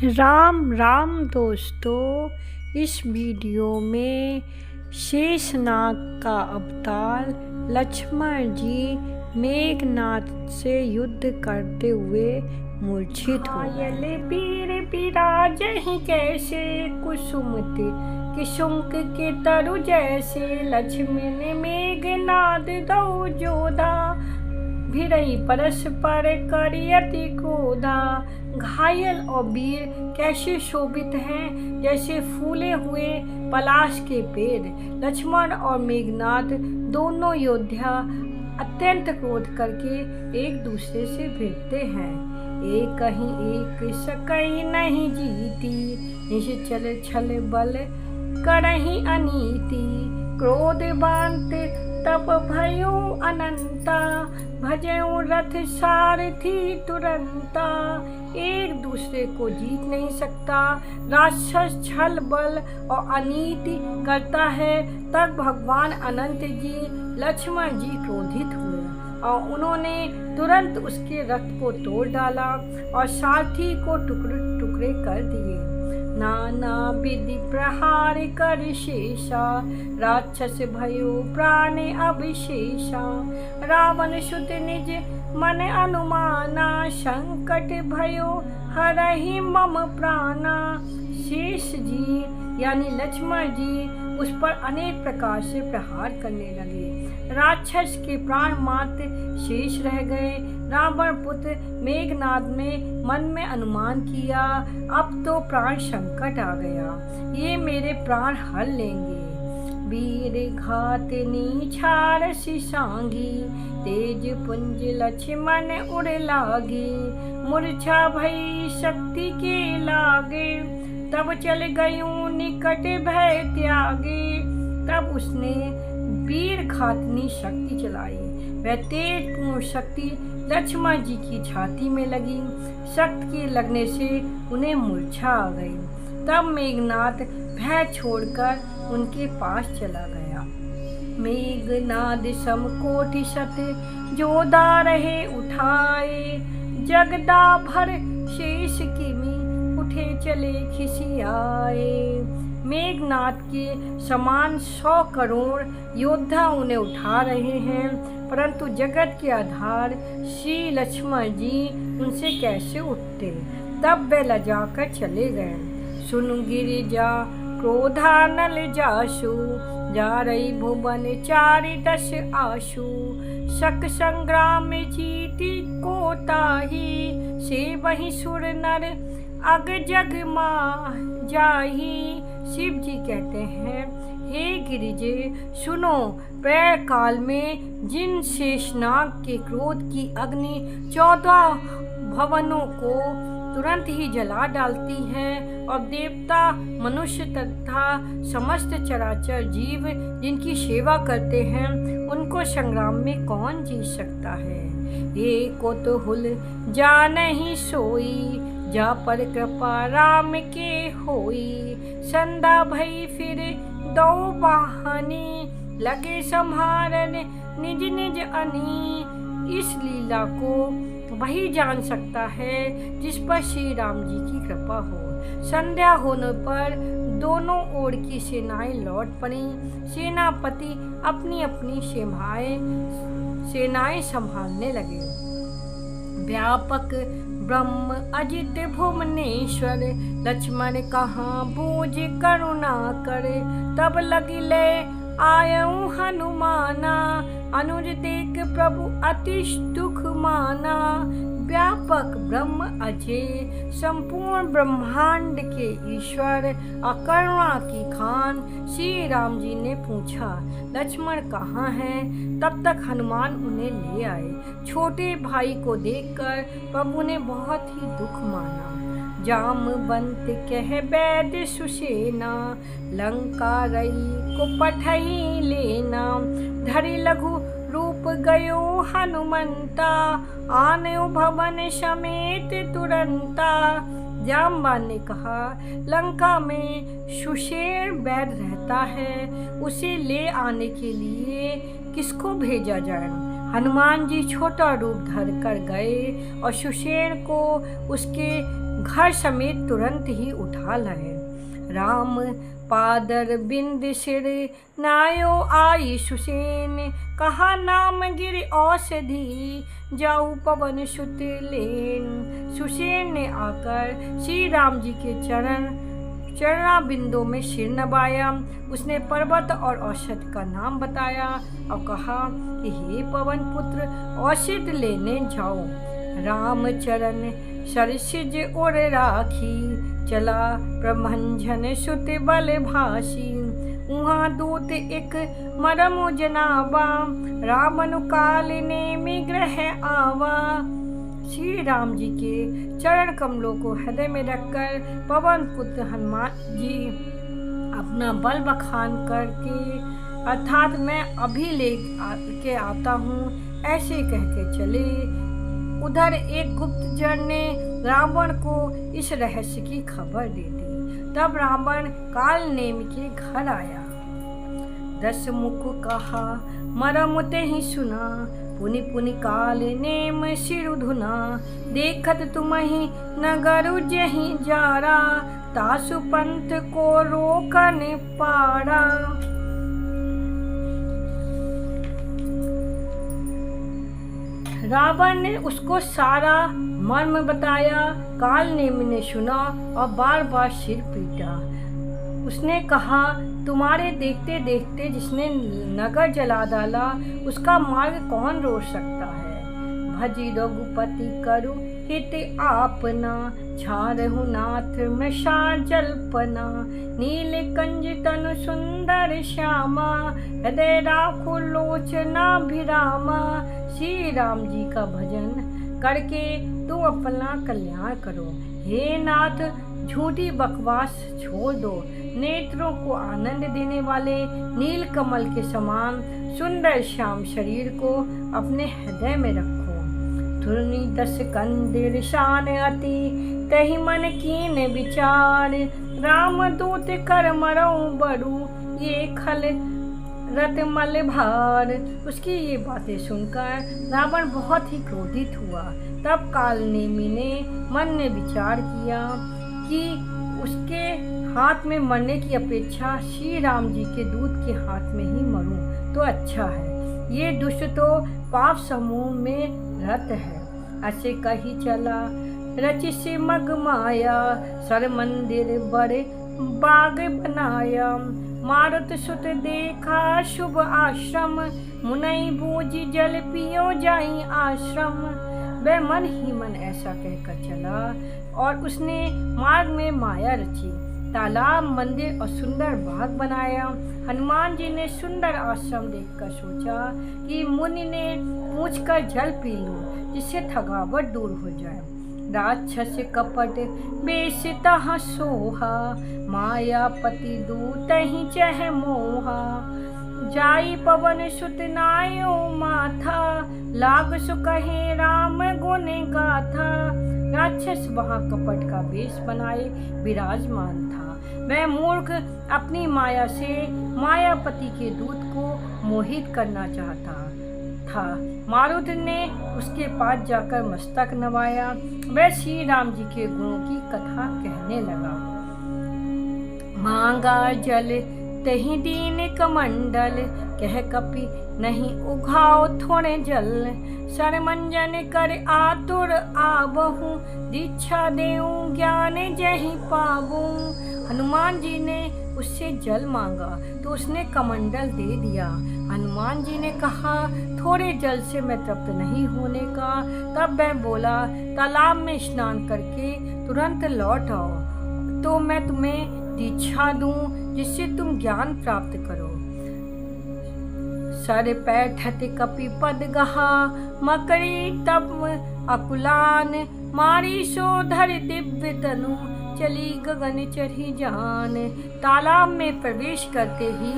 राम राम दोस्तों, इस वीडियो में शेषनाग का अवतार लक्ष्मण जी मेघनाद से युद्ध करते हुए मूर्छित हो गए। वीर विराजहि कैसे कुसुमति किशुंक के तरु जैसे, लक्ष्मण मेघनाद दो जोधा भिरई परस्पर करियति क्रोधा। घायल और वीर कैसे शोभित हैं, जैसे फूले हुए पलाश के पेड़। लक्ष्मण और मेघनाद दोनों योद्धा अत्यंत क्रोध करके एक दूसरे से भिड़ते हैं। एक कहीं एक सकई नहीं जीती, निश्चल छल बल करही अनीति। क्रोध बांत तप भयो अनंता, भजऊ रथ सारथी तुरंता। एक दूसरे को जीत नहीं सकता, राक्षस छल बल और अनीति करता है। तब भगवान अनंत जी लक्ष्मण जी क्रोधित हुए और उन्होंने तुरंत उसके रथ को तोड़ डाला और सारथी को टुकड़े टुकड़े कर दिए। नाना विधि प्रहार कर शेषा, राक्षस भयो प्राण अभिशेषा। रावण सुत निज मन अनुमाना, संकट भयो हरहि मम प्राणा। शेष जी यानी लक्ष्मण जी उस पर अनेक प्रकार से प्रहार करने लगे। राक्षस के प्राण मात्र शेष रह गए। रावण पुत्र मेघनाद ने मन में अनुमान किया, अब तो प्राण संकट आ गया, ये मेरे प्राण हर लेंगे। वीर घातनी छार सिसांगी, तेज पुंज लक्ष्मण उड़ लागी। मूर्छा भई शक्ति के लागे, तब चल गयूं निकट भय त्यागे। तब उसने वीर घातनी शक्ति चलाई। वह तेज पूर्ण शक्ति लक्ष्मण जी की छाती में लगी। शक्ति के लगने से उन्हें मूर्छा आ गई। तब मेघनाद भय छोड़कर उनके पास चला गया। मेघनाद समकोटि सत जोधा रहे उठाए, जगदा भर शेष किमी उठे चले खिसियाए। मेघनाद के समान 100 करोड़ योद्धा उन्हें उठा रहे हैं, परंतु जगत के आधार श्री लक्ष्मण जी उनसे कैसे उठते। तब वे लजाकर चले गए। सुन गिरिजा क्रोधानल जासु, जा रही भुवन चारि दश आशु। शक संग्राम में जीती को ताही, से वही सुर नर अग जग मा जाही। शिव जी कहते हैं, हे गिरिजे सुनो, प्रलय काल में जिन शेषनाग के क्रोध की अग्नि 14 भवनों को तुरंत ही जला डालती है, और देवता मनुष्य तथा समस्त चराचर जीव जिनकी सेवा करते हैं, उनको संग्राम में कौन जीत सकता है। ये कोतुहुल जा नहीं सोई, जा पर कृपा राम के होई। संदा भई फिर दो वाहनी, लगे संहारन निज निज अनी। इस लीला को वही जान सकता है जिस पर श्री राम जी की कृपा हो। संध्या होने पर दोनों ओर की सेनाएं लौट पड़ी। सेनापति अपनी अपनी सेनाएं संभालने लगे। व्यापक ब्रह्म अजित भुवनेश्वर, लक्ष्मण कहाँ बूझ करुणा करे। तब लगिले आयऊ हनुमाना, अनुज देख प्रभु अति दुख माना। व्यापक ब्रह्म अजय संपूर्ण ब्रह्मांड के ईश्वर अकरुणा की खान श्री राम जी ने पूछा, लक्ष्मण कहाँ हैं। तब तक हनुमान उन्हें ले आए। छोटे भाई को देखकर प्रभु ने बहुत ही दुख माना। जामवंत कह बैद सुसेना, लंका रई को पठही लेना। धरि लघु रूप गयो हनुमंता, आनयो भवन समेत तुरंता। जामवान ने कहा, लंका में सुषेण बैद रहता है, उसे ले आने के लिए किसको भेजा जाए। हनुमान जी छोटा रूप धर कर गए और सुषेण को उसके घर समेत तुरंत ही उठा लाए। राम पादर बिंद सिर नायो आई सुसेन, कहा नाम गिर औषधि जाऊ पवन सुत लेन। सुसेन ने आकर श्री राम जी के चरणा बिंदों में सिर नवाया। उसने पर्वत और औषध का नाम बताया और कहा कि हे पवन पुत्र, औषध लेने जाओ। राम चरण सरसिज उर राखी, चला प्रभंजन सुत बल भाषी। उहाँ दूत एक मरमु जनाबा, रावण काल ने मिग्रह आवा। श्री राम जी के चरण कमलों को हृदय में रखकर पवन पुत्र हनुमान जी अपना बल बखान करके, अर्थात मैं अभी ले के आता हूँ, ऐसे कह के चले। उधर एक गुप्तचर ने रावण को इस रहस्य की खबर दे दी। तब रावण काल नेमि के घर आया। 10 मुख कहा मरम ते ही सुना, पुनि पुनि काल नेम सिर धुना। देखत तुम्हि नगर जहि जारा, तासु पंथ को रोकन पारा। रावण ने उसको सारा मर्म बताया। काल नेमि ने सुना और बार बार सिर पीटा। उसने कहा, तुम्हारे देखते देखते जिसने नगर जला डाला, उसका मार्ग कौन रोक सकता है। भजी रघुपति करु हित आपना, छारहु नाथ मृषा जल्पना। नील कंज तनु सुंदर श्यामा, हृदय राखो लोचना भिरामा। श्री राम जी का भजन करके तुम अपना कल्याण करो। हे नाथ, झूठी बकवास छोड़ दो। नेत्रों को आनंद देने वाले नील कमल के समान सुंदर श्याम शरीर को अपने हृदय में रखो। धुनि 10 कंदिर शान अति, तहि मन कीन विचार। राम दूत कर मरऊ बड़ू, ये खल रतमल भार। उसकी ये बातें सुनकर रावण बहुत ही क्रोधित हुआ। तब काल नेमि ने मन में विचार किया कि उसके हाथ में मरने की अपेक्षा श्री राम जी के दूत के हाथ में ही मरूं तो अच्छा है। ये दुष्ट तो पाप समूह में रत है। ऐसे कही चला रचि से मग माया, सर मंदिर बड़े बाग बनाया। मारुत सुत देखा शुभ आश्रम, मुनई बूझी जल पियो जाई आश्रम। वह मन ही मन ऐसा कहकर चला और उसने मार्ग में माया रची। तालाब, मंदिर और सुंदर बाग बनाया। हनुमान जी ने सुंदर आश्रम देखकर सोचा कि मुनि ने पूछकर जल पी लूं, जिससे थकावट दूर हो जाए। राक्षस कपट बेस तह सोहा, मायापति दूत ही चह मोहा। जाई पवन सुत नायो माथा, लाग सु कहे राम गुण गाथा। राक्षस वहाँ कपट का वेश बनाए विराजमान था। वह मूर्ख अपनी माया से मायापति के दूत को मोहित करना चाहता था। मारुत ने उसके पास जाकर मस्तक नवाया। वह श्री राम जी के गुणों की कथा कहने लगा। मांगा जल तहि दीन कमंडल, कह कपि नहीं उघाओ थोड़े जल। सरमंजन कर आतुर आबहु, दीक्षा देऊं ज्ञान जहि पाबू। हनुमान जी ने उससे जल मांगा तो उसने कमंडल दे दिया। हनुमान जी ने कहा, थोड़े जल से मैं तृप्त नहीं होने का। तब वह बोला, तालाब में स्नान करके तुरंत लौट आओ तो मैं तुम्हें दीक्षा दूं, जिससे तुम ज्ञान प्राप्त करो। सर पैठत कपि पद गहा, मकरी तब अकुलान। मारी सो धर दिव्य तनु, चली गगन चढ़ी जान। तालाब में प्रवेश करते ही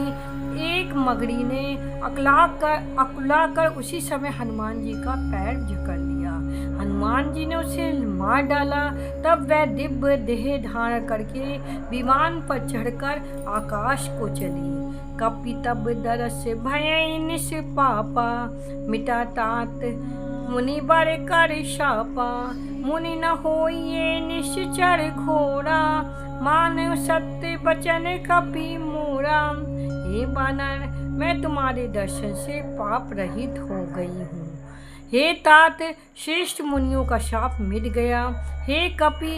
एक मगरी ने अकुला कर उसी समय हनुमान जी का पैर जकड़ लिया। हनुमान जी ने उसे मार डाला। तब वह दिव्य देह धारण करके विमान पर चढ़कर आकाश को चली। कपि तब दरस भय निस पापा, मिटा तात मुनि बर कर शापा, मुनि न होइए निश्चर घोरा, मान सत्य बचन कपि मोरा। हे बानर, मैं तुम्हारे दर्शन से पाप रहित हो गई हूँ। हे तात, श्रेष्ठ मुनियों का शाप मिट गया। हे कपि,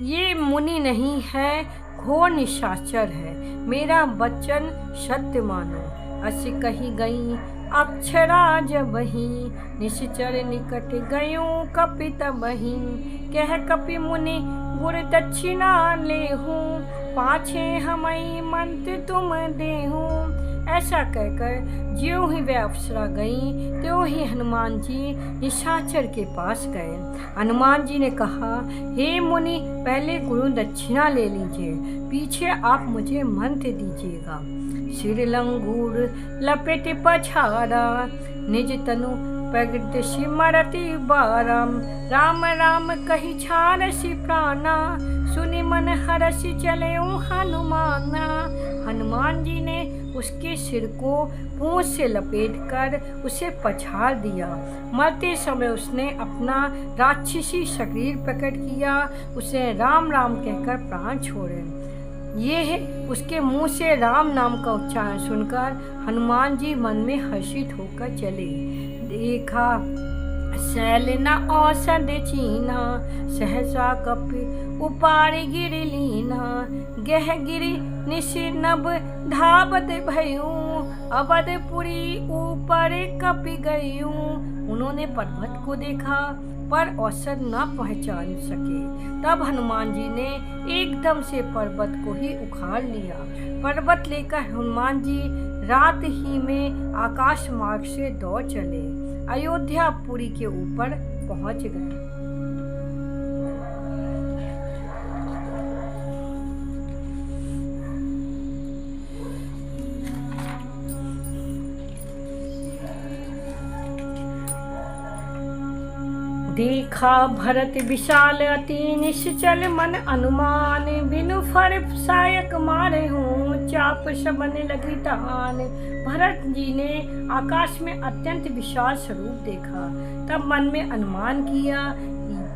ये मुनि नहीं है, घोर निशाचर है, मेरा वचन सत्य मानो। अस कही गई अक्षरा जबहि, निश्चर निकट गयो कपि तबहि। कह कपि मुनि गुर दक्षिणा लेहूँ, पाछे हमई मंत्र तुम देहूँ। ऐसा कहकर ज्यों ही वे अप्सरा गई, त्यों ही हनुमान जी निशाचर के पास गए। हनुमान जी ने कहा, हे मुनि, पहले गुरु दक्षिणा ले लीजिए, पीछे आप मुझे मंत्र दीजिएगा। सिर लंगूर लपेट पछाड़ा, निज तनु प्रगट सिमरति बारम। राम राम कही छारसि प्राणा, सुनि मन हरसि चले हनुमाना। हनुमान जी ने उसके सिर को पूंछ से लपेटकर उसे पछाड़ दिया। मरते समय उसने अपना राक्षसी शरीर प्रकट किया, उसे राम राम कहकर प्राण छोड़े। ये है उसके मुंह से राम नाम का उच्चारण सुनकर हनुमान जी मन में हर्षित होकर चले। देखा शैल न औषध चीना, सहसा कपि उपार गिर लीना। गह गिरि निशिनभ धावत भयूं, अवधपुरी ऊपर कपि गयूं। उन्होंने पर्वत को देखा पर औषध न पहचान सके। तब हनुमान जी ने एकदम से पर्वत को ही उखाड़ लिया। पर्वत लेकर हनुमान जी रात ही में आकाश मार्ग से दौड़ चले, अयोध्यापुरी के ऊपर पहुंच गए। देखा भरत विशाल अति निश्चल मन अनुमान, बिनु फर सायक मारे हूँ चाप सबन लगी तान। भरत जी ने आकाश में अत्यंत विशाल स्वरूप देखा, तब मन में अनुमान किया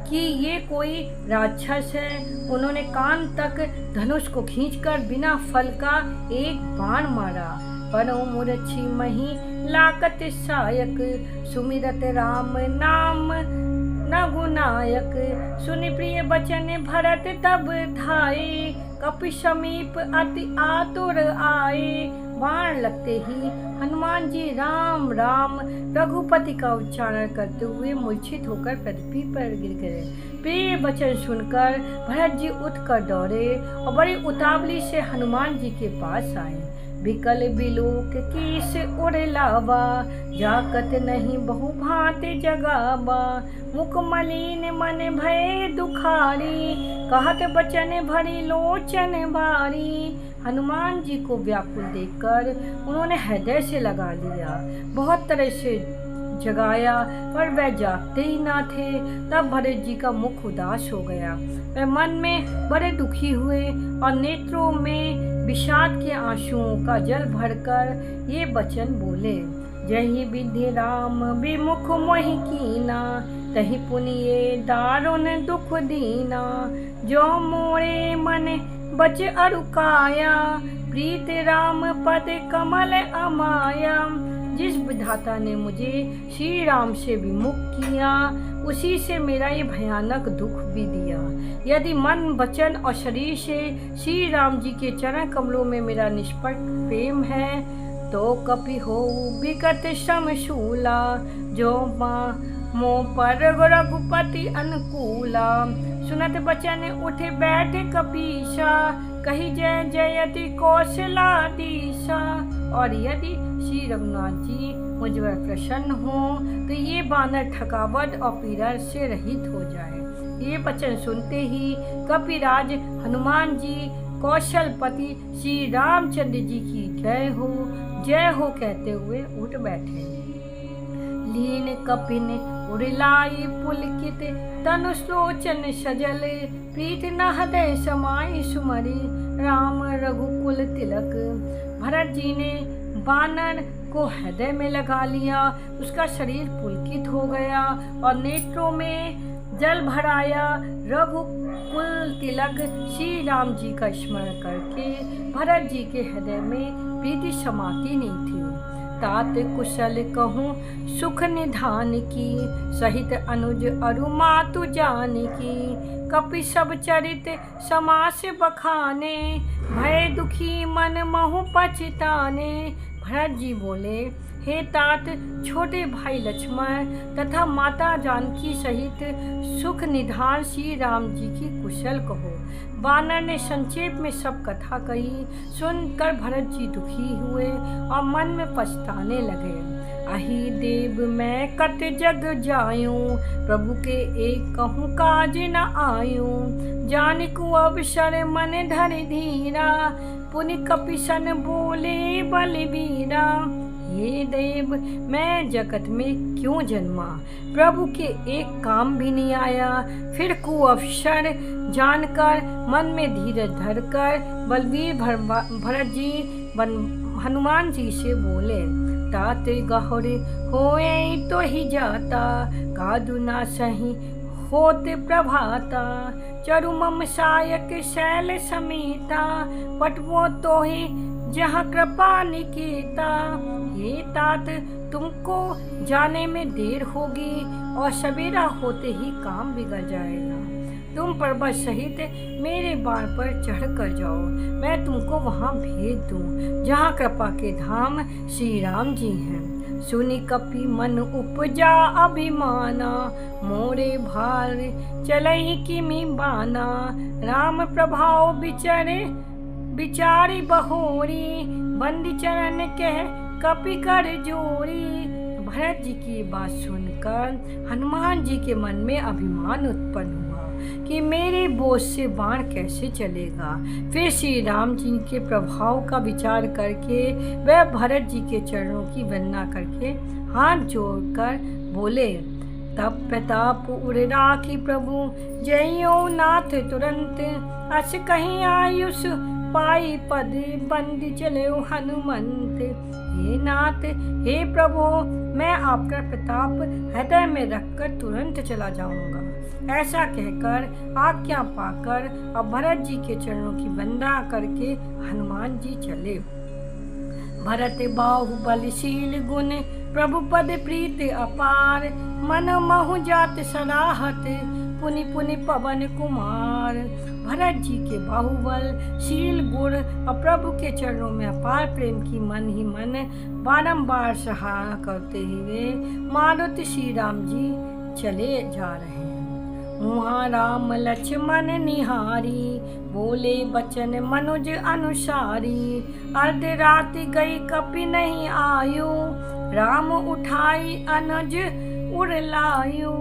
कि ये कोई राक्षस है। उन्होंने कान तक धनुष को खींचकर बिना फल का एक बाण मारा। परो मूर्छि मही लाकत सायक, सुमिरत राम नाम नगुनायक। सुनि प्रिय बचन भरत तब धाये, कपि समीप अति आतुर आए। बाण लगते ही हनुमान जी राम राम रघुपति का उच्चारण करते हुए मूर्छित होकर पृथ्वी पर गिर गए। प्रिय वचन सुनकर भरत जी उठकर दौड़े और बड़ी उतावली से हनुमान जी के पास आए। विकल बिलोक कीस उड़ लावा, जाकत नहीं बहु भांति जगावा। मुख मलिन मन भय दुखारी, कहत बचन भरी लोचन बारी। हनुमान जी को व्याकुल देखकर उन्होंने हृदय से लगा लिया, बहुत तरह से जगाया पर वह जागते ही ना थे। तब भरत जी का मुख उदास हो गया, वे मन में बड़े दुखी हुए और नेत्रों में विषाद के आंसुओं का जल भरकर ये वचन बोले। जहि विधि राम विमुख मोहि कीना, तहि पुनिये दारुण दुख दीना। जो मोरे मन बच अरुकाया, प्रीत राम पद कमल अमाया। जिस विधाता ने मुझे श्री राम से विमुख किया, उसी से मेरा ये भयानक दुख भी दिया। यदि मन वचन और शरीर से श्री राम जी के चरण कमलों में मेरा निष्पट प्रेम है, तो कपि हो विकट श्रमशूला। जो मो पर रघुपति अनुकूला, सुनत बचन उठे बैठे कपीसा। कही जय जयति कौशलाधीशा। और यदि श्री रघुनाथ जी मुझ पर प्रसन्न हो तो ये बानर थकावट और पीड़ा से रहित हो जाए। ये वचन सुनते ही कपिराज हनुमान जी कौशलपति श्री रामचंद्र जी की जय हो कहते हुए उठ बैठे। लीन कपिन उड़िलाई पुलकित, तनुष लोचन सजल। प्रीत न हृदय समाई सुमरी, राम रघुकुल तिलक। भरत जी ने बानर को हृदय में लगा लिया। उसका शरीर पुलकित हो गया और नेत्रों में जल भराया। रघुकुल तिलक श्री राम जी का स्मरण करके भरत जी के हृदय में प्रीति समाती नहीं थी। तात कुशल कहूँ सुख निधान की, सहित अनुज अरु मातु जान की। कपि सब चरित समास बखाने, भय दुखी मन महु पछताने। भरत जी बोले, हे तात, छोटे भाई लक्ष्मण तथा माता जानकी सहित सुख निधान श्री राम जी की कुशल कहो। वानर ने संक्षेप में सब कथा कही। सुनकर भरत जी दुखी हुए और मन में पछताने लगे। अहि देव मैं कत जग जायूं, प्रभु के एक कहूँ काज न आयूं। जानिकु अवसर मन धर धीरा, पुनि कपिसन बोले बलबीरा। हे देव मैं जगत में क्यों जन्मा, प्रभु के एक काम भी नहीं आया। फिर कुअवसर जानकर मन में धीरज धरकर बलवीर भरत जी हनुमान जी से बोले, तात गहरे होए तो ही जाता, कादु ना सही होते प्रभाता। चरु मम सायक शैल समेता, पटवो तो ही जहाँ कृपा निकेता। ये तात तुमको जाने में देर होगी और सवेरा होते ही काम बिगड़ जाएगा। तुम पर्वत सहित मेरे बाण पर चढ़ कर जाओ, मैं तुमको वहाँ भेज दूँ जहाँ कृपा के धाम श्री राम जी हैं। सुनि कपि मन उपजा अभिमाना, मोरे भार चलहि किमि बाना। राम प्रभाव बिचारी बहोरी, बंदी चरण कह कपि कर जोरी। भरत जी की बात सुनकर हनुमान जी के मन में अभिमान उत्पन्न हुआ कि मेरे बोझ से बाण कैसे चलेगा। फिर श्री राम जी के प्रभाव का विचार करके वह भरत जी के चरणों की वंदना करके हाथ जोड़कर बोले, तब प्रताप उर राखी प्रभु, जयो नाथ तुरंत। अस कहीं आयुष पाई पद बंदी चले हनुमंत। हे नाथ, हे प्रभु, मैं आपका प्रताप हृदय में रखकर तुरंत चला जाऊंगा। ऐसा कहकर आज्ञा पाकर और भरत जी के चरणों की वंदना करके हनुमान जी चले। भरत बाहुबलशील गुण, प्रभु पद प्रीत अपार। मन महु जात सराहत, पुनि पुनि पवन कुमार। भरत जी के बाहुबल शील गुण और प्रभु के चरणों में अपार प्रेम की मन ही मन बारंबार सराहना करते हुए मारुति श्री राम जी चले जा रहे हैं। वहाँ राम लक्ष्मण निहारी, बोले बचन मनुज अनुसारी। अर्ध राति गई कपि नहीं आयु, राम उठाई अनुज उड़ लायु।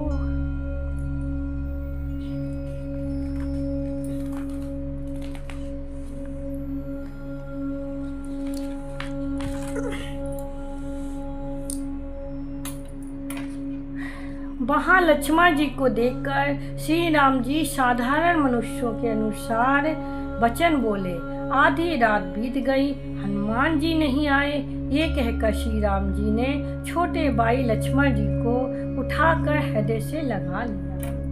वहाँ लक्ष्मण जी को देखकर श्री राम जी साधारण मनुष्यों के अनुसार वचन बोले। आधी रात बीत गई, हनुमान जी नहीं आए। ये कहकर श्री राम जी ने छोटे भाई लक्ष्मण जी को उठाकर हृदय से लगा लिया।